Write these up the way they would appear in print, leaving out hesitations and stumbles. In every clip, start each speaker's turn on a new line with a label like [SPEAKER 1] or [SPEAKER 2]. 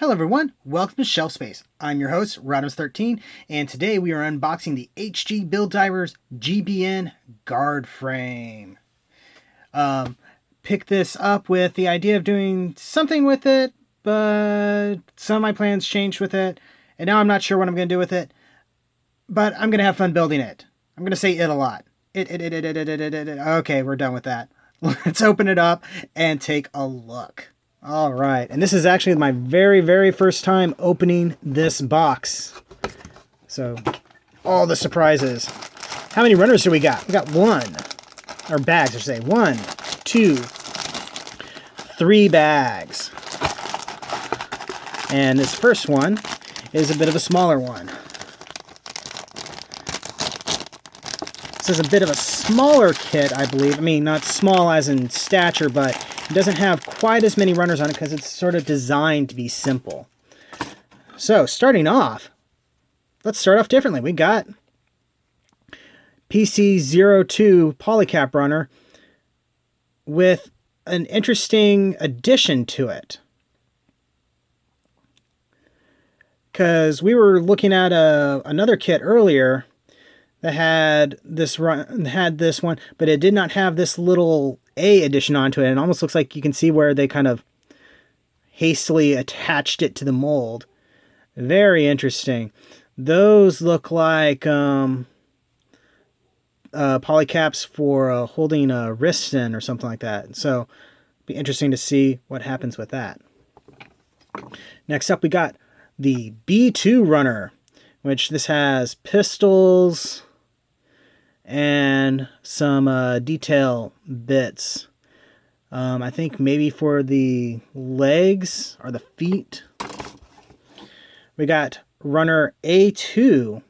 [SPEAKER 1] Hello everyone, welcome to Shelf Space. I'm your host, Rodimus13, and today we are unboxing the HG Build Divers GBN guard frame. Picked this up with the idea of doing something with it, but some of my plans changed with it, and now I'm not sure what I'm going to do with it, but I'm going to have fun building it. I'm going to say it a lot. Okay, we're done with that. Let's open it up and take a look. All right, and this is actually my very first time opening this box. So, all the surprises. How many runners do we got? We got one. Or bags, I should say. 1, 2, 3 bags. And this first one is a bit of a smaller one. This is a bit of a smaller kit, I believe. I mean, not small as in stature, but it doesn't have quite as many runners on it because it's sort of designed to be simple. So, starting off, let's start off differently. We got PC02 Polycap runner with an interesting addition to it. Because we were looking at another kit earlier that had this one, but it did not have this little A addition onto it. And it almost looks like you can see where they kind of hastily attached it to the mold. Very interesting. Those look like polycaps for holding a wrist in or something like that. So it'll be interesting to see what happens with that. Next up, we got the B2 runner, which this has pistols and some detail bits. I think maybe for the legs or the feet. We got runner A2,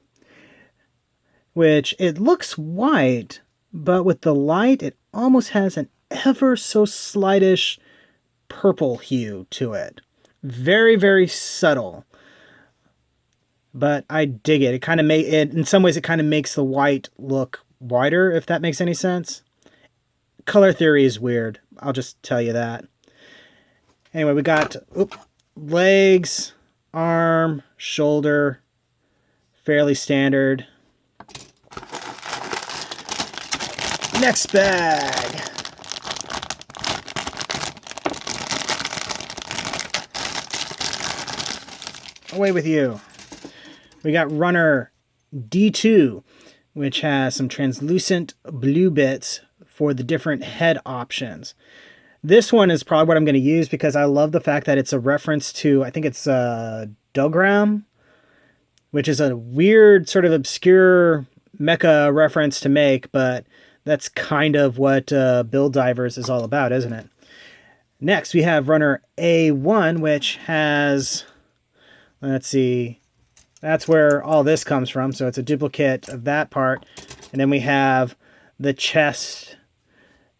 [SPEAKER 1] which it looks white, but with the light, it almost has an ever so slightish purple hue to it. Very subtle. But I dig it. It kind of in some ways, it kind of makes the white look whiter, if that makes any sense. Color theory is weird. I'll just tell you that. Anyway, we got legs, arm, shoulder, fairly standard. Next bag. Away with you. We got runner D2, which has some translucent blue bits for the different head options. This one is probably what I'm going to use because I love the fact that it's a reference to, I think it's Dogram, which is a weird sort of obscure mecha reference to make, but that's kind of what Build Divers is all about, isn't it? Next, we have runner A1, which has, let's see, that's where all this comes from. So it's a duplicate of that part. And then we have the chest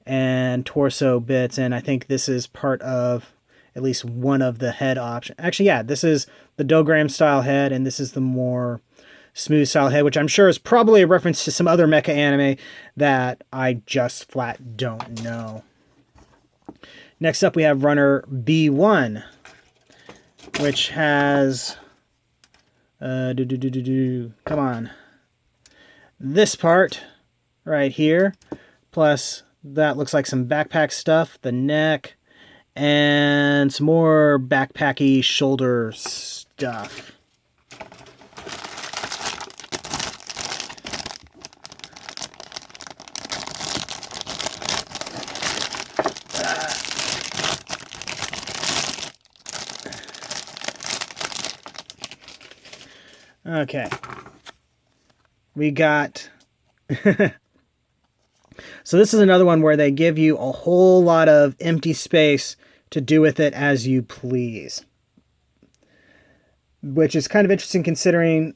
[SPEAKER 1] and torso bits. And I think this is part of at least one of the head options. Actually, yeah, this is the Dogram style head. And this is the more smooth style head, which I'm sure is probably a reference to some other mecha anime that I just flat don't know. Next up, we have runner B1, which has... come on. This part right here, plus that looks like some backpack stuff, the neck, and some more backpacky shoulder stuff. Okay, we got, so this is another one where they give you a whole lot of empty space to do with it as you please. Which is kind of interesting considering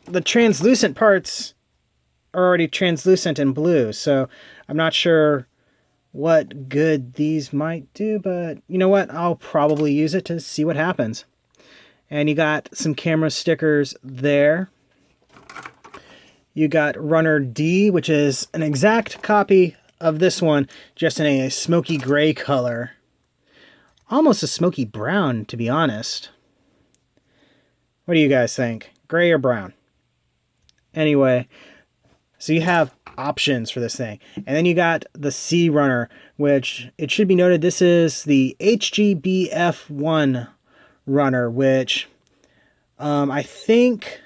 [SPEAKER 1] the translucent parts are already translucent and blue, so I'm not sure what good these might do, but you know what, I'll probably use it to see what happens. And you got some camera stickers there. You got runner D, which is an exact copy of this one, just in a smoky gray color. Almost a smoky brown, to be honest. What do you guys think? Gray or brown? Anyway, so you have options for this thing. And then you got the Sea Runner, which it should be noted this is the HGBF1 runner, which I think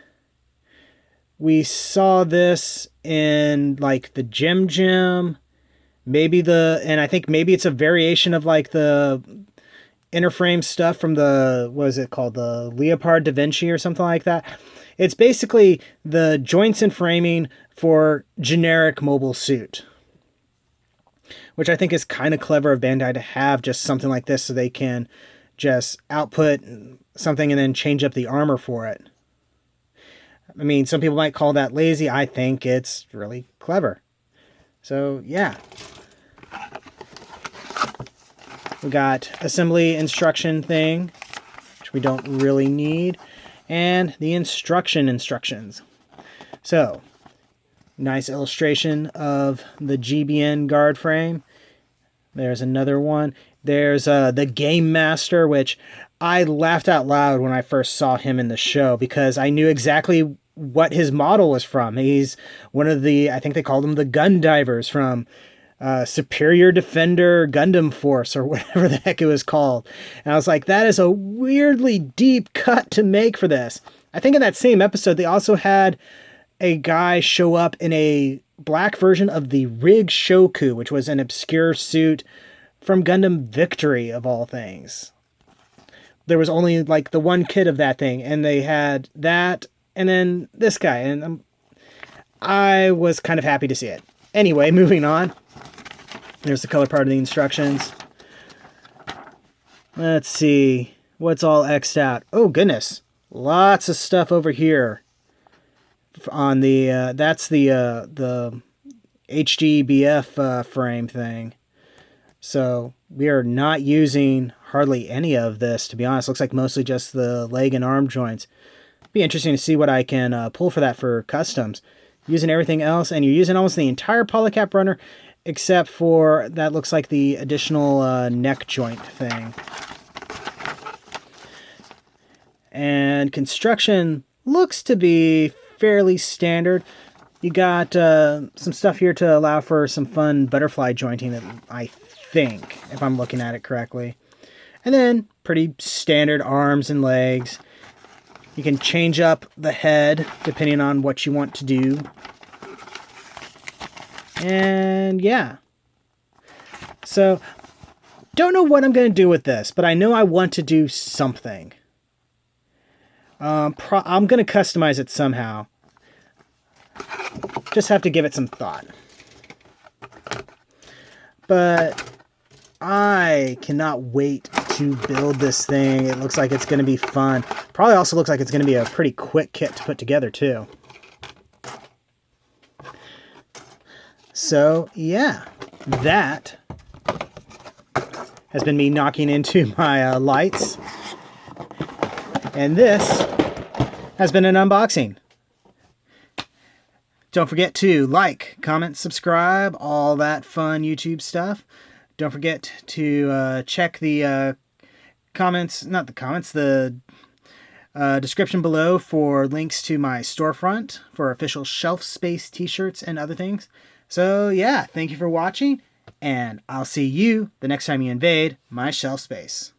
[SPEAKER 1] we saw this in like the Gym. And I think maybe it's a variation of like the interframe stuff from the, what is it called? The Leopard da Vinci or something like that. It's basically the joints and framing for generic mobile suit, which I think is kind of clever of Bandai to have just something like this so they can just output something and then change up the armor for it. I mean, some people might call that lazy. I think it's really clever. So, yeah. We got assembly instruction thing, which we don't really need, and the instructions. So, nice illustration of the GBN guard frame. There's another one. There's the Game Master, which I laughed out loud when I first saw him in the show because I knew exactly what his model was from. He's one of the, I think they called him the Gun Divers from Superior Defender Gundam Force or whatever the heck it was called. And I was like, that is a weirdly deep cut to make for this. I think in that same episode, they also had a guy show up in a black version of the Rig Shoku, which was an obscure suit from Gundam Victory of all things. There was only like the one kit of that thing, and they had that and then this guy, and I was kind of happy to see it. Anyway, moving on. There's the color part of the instructions. Let's see what's all X'd out. Oh goodness, lots of stuff over here. On the that's the HGBF frame thing. So we are not using hardly any of this, to be honest. Looks like mostly just the leg and arm joints. Be interesting to see what I can pull for that for customs. Using everything else, and you're using almost the entire polycap runner, except for that looks like the additional neck joint thing. And construction looks to be fairly standard. You got some stuff here to allow for some fun butterfly jointing, that I think, if I'm looking at it correctly. And then pretty standard arms and legs. You can change up the head depending on what you want to do. And yeah. So, don't know what I'm going to do with this, but I know I want to do something. I'm going to customize it somehow. Just have to give it some thought. But I cannot wait to build this thing. It looks like it's going to be fun. Probably also looks like it's going to be a pretty quick kit to put together too. So yeah, that has been me knocking into my lights. And this has been an unboxing. Don't forget to like, comment, subscribe, all that fun YouTube stuff. Don't forget to check the description below for links to my storefront for official shelf space t-shirts and other things. So yeah, thank you for watching, and I'll see you the next time you invade my shelf space.